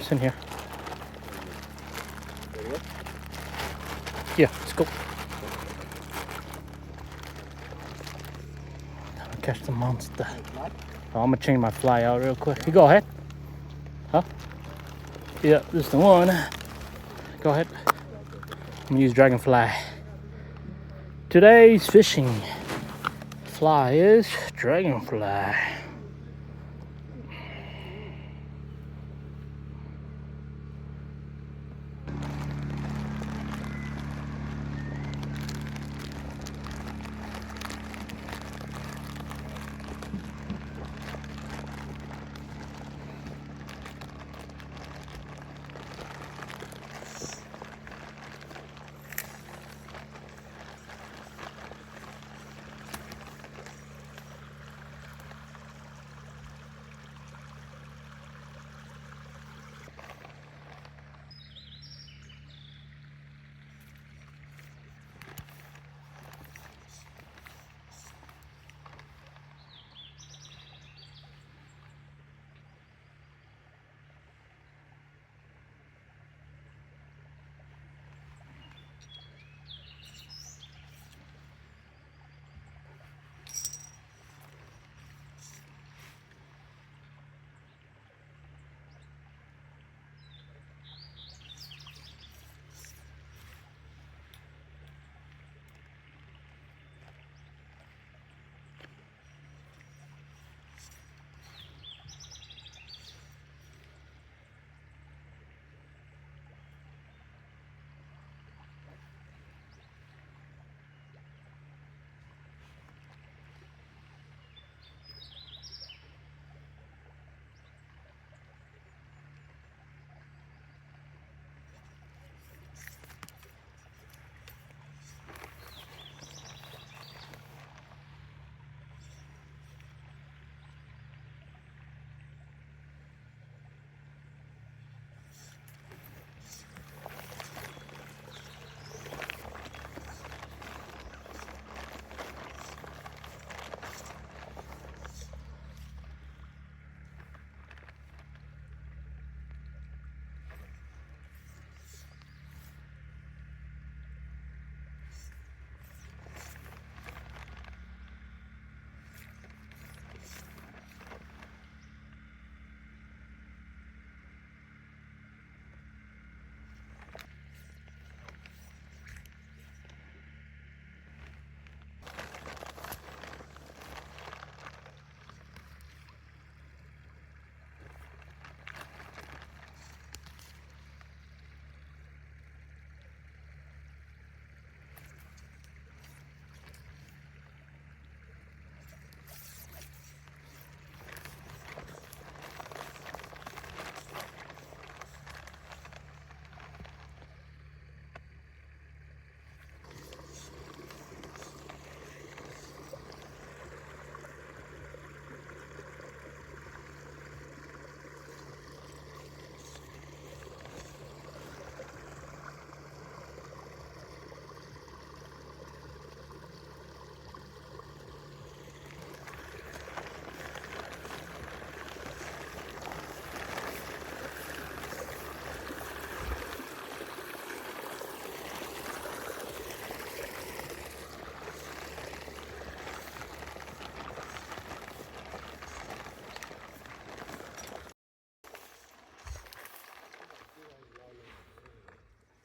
It's in here. Yeah, let's go. I'll catch the monster. Oh, I'm gonna change my fly out real quick. You go ahead. Huh? Yeah, this is the one. Go ahead. I'm gonna use dragonfly. Today's fishing fly is dragonfly.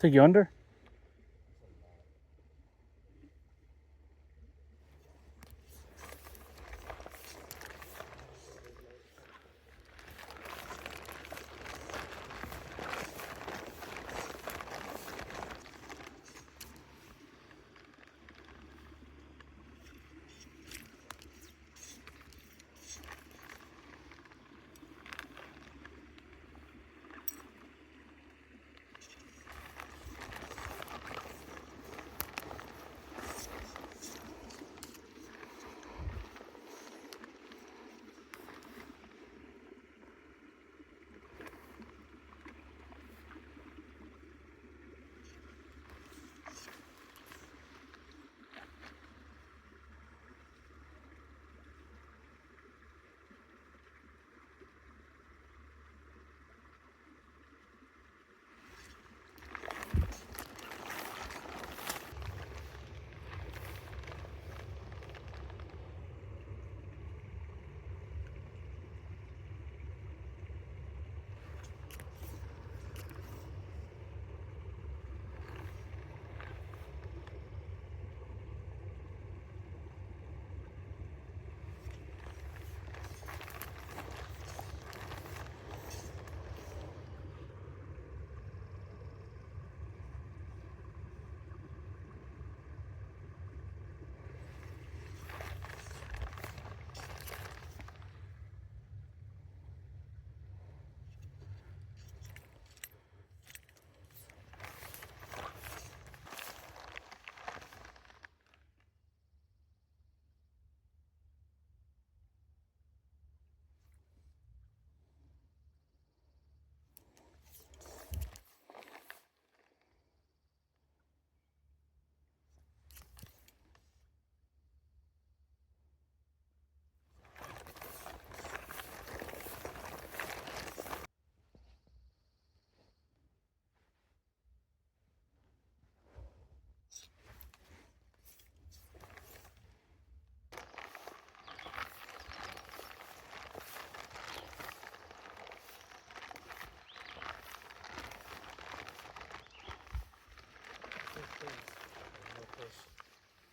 Take you under?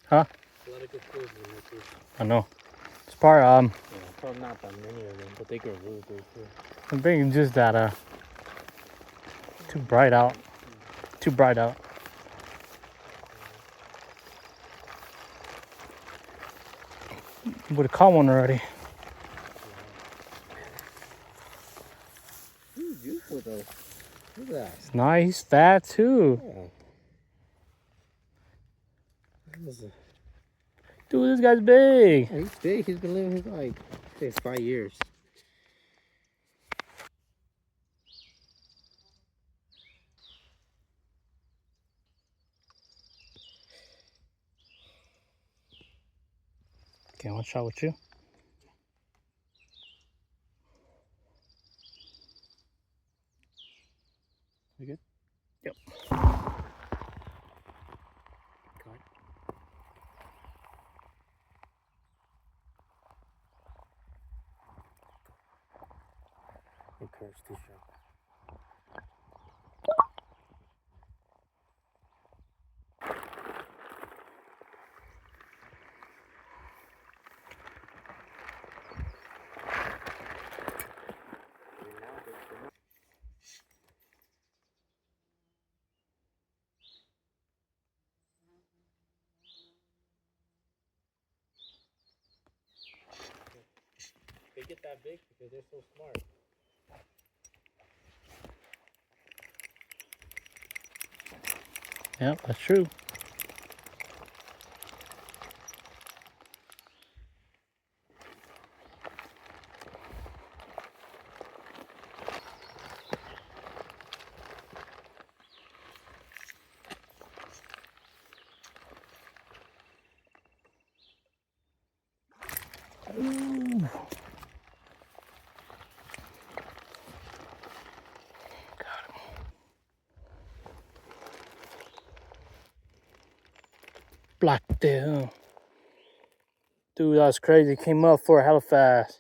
Huh? A lot of good food in this fish. I know. It's part Yeah, probably not that many of them, but they grow really big too. I'm thinking just that too bright out. Too bright out. Would have caught one already. He's beautiful though. Look at that. It's nice, fat too. Yeah. Dude, this guy's big. Yeah, he's big. He's been living his like, say 5 years. Okay, one shot with you. You good? Yep. Caught. Your curve's too sharp. They get that big because they're so smart. Yep, that's true. Ooh. Blacktail. Dude, that was crazy. Came up for hella fast.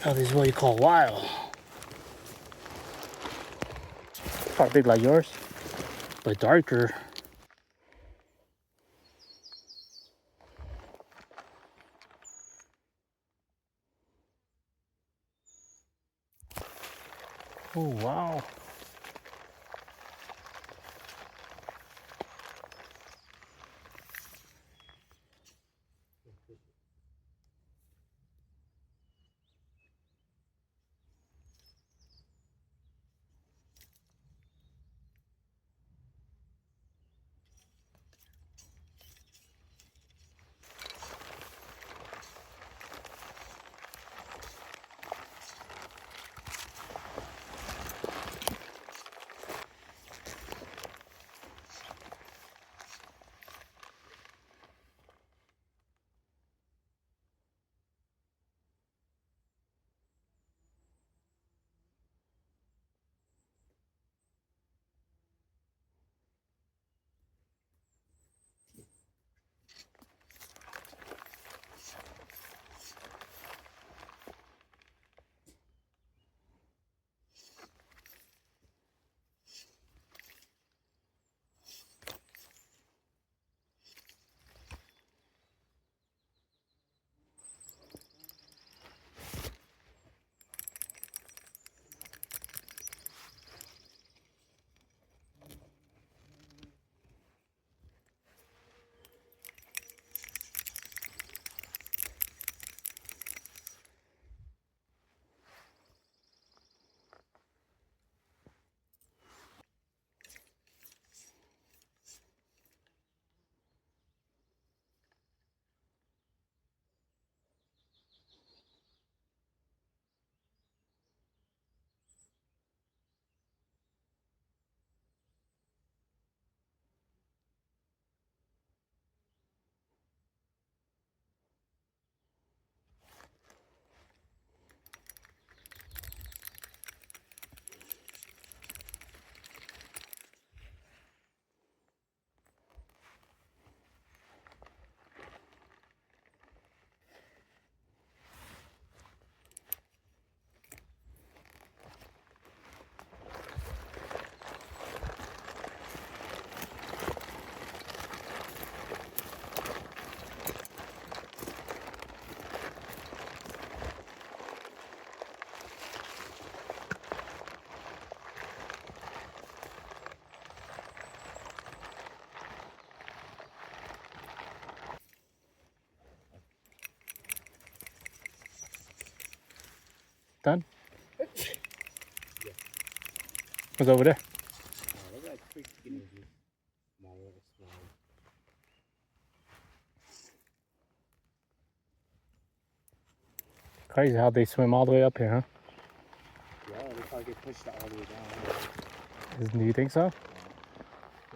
Now this is what you call wild. Probably big like yours, but darker. Oh, wow. What's over there? Oh, look at that quick energy. Smaller, smaller. Crazy how they swim all the way up here, huh? Yeah, they probably get pushed all the way down. Do you think so?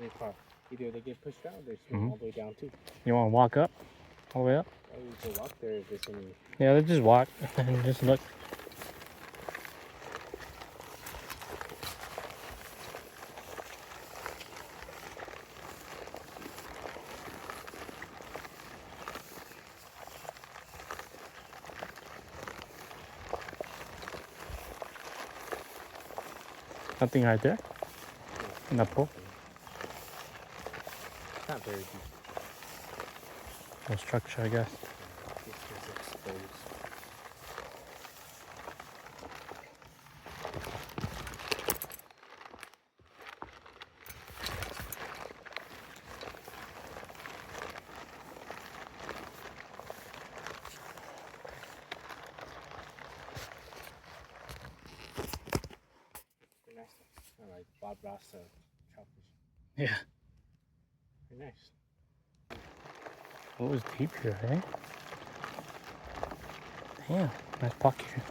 They probably, either they get pushed down or they swim all the way down too. You want to walk up? All the way up? Oh, you can walk there if there's any. Yeah, let's just walk and just look. Nothing right there? In that pool? It's not very deep. No structure, I guess. It's just exposed. Very nice. I like Bob Ross trout fish. Yeah. Very nice. What was deep here, eh? Damn, nice pocket here.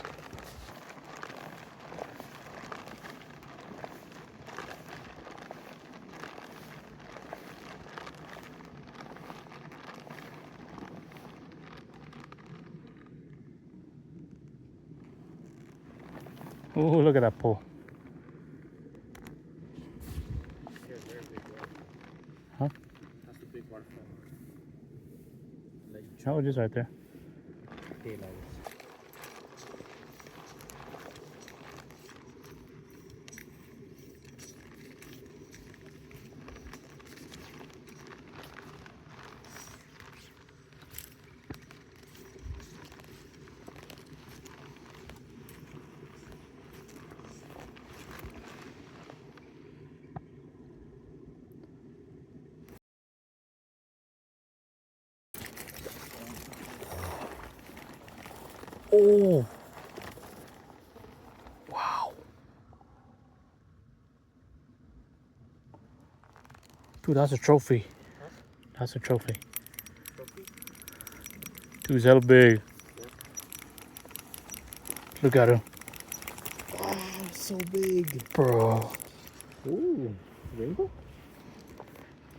Oh, look at that pool. Here, very big waterfall. Huh? That's the big waterfall. Oh, it is right there. Daylight. Oh! Wow. Dude, that's a trophy. Huh? That's a trophy. Trophy? Dude, he's hella big. Yeah. Look at him. Wow, so big. Bro. Ooh, rainbow?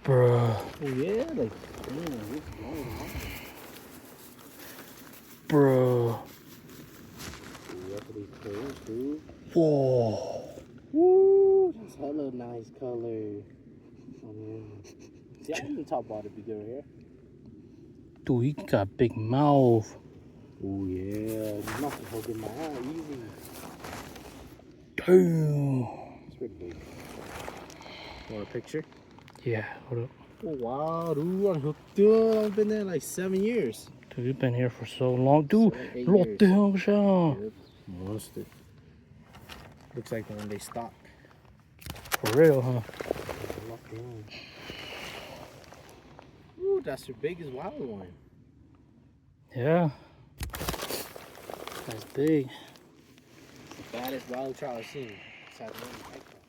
Bro. Oh yeah, like, damn, it's going on. Bro. Look at these colors, dude. Whoa. Woo, that's hella nice color. Oh man. See, I think top water be good here. Dude, he got a big mouth. Oh yeah, you must have hooked in my eye, easy. Damn. It's pretty big. Want a picture? Yeah, hold up. Oh wow, dude, I'm hooked up. I've been there like 7 years. Dude, you've been here for so long. Dude, 7, 8 what years. the hell, Sean? Yep, monster. Looks like the one they stock. For real, huh? Locked in. Ooh, that's the biggest wild one. Yeah. That's big. The baddest wild trout I've seen. Besides one python.